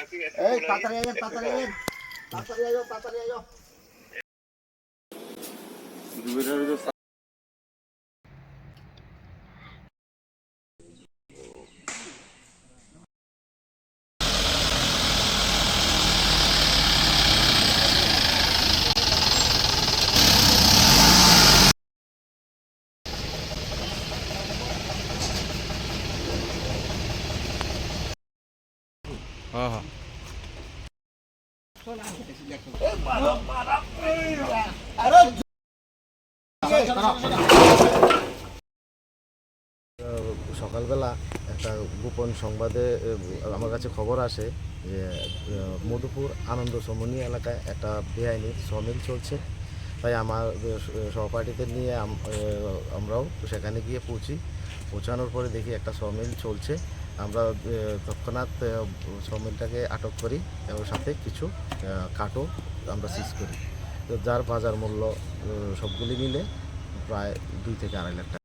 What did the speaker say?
এই তাড়াতাড়ি আয়, তাড়াতাড়ি আয়, তাড়াতাড়ি আয়, তাড়াতাড়ি আয়। হ্যাঁ হ্যাঁ সকালবেলা একটা গোপন সংবাদে আমার কাছে খবর আসে যে মধুপুর আনন্দ সমনী এলাকায় একটা বেআইনি সমিল চলছে। তাই আমার সহপাঠীদের নিয়ে আমরাও সেখানে গিয়ে পৌঁছানোর পরে দেখি একটা সমিল চলছে। আমরা তৎক্ষণাৎ সমিলটাকে আটক করি এবং সাথে কিছু কাঠও আমরা সিজ করি। তো যার বাজার মূল্য সবগুলি মিলে প্রায় 2 থেকে 2.5 লাখ টাকা।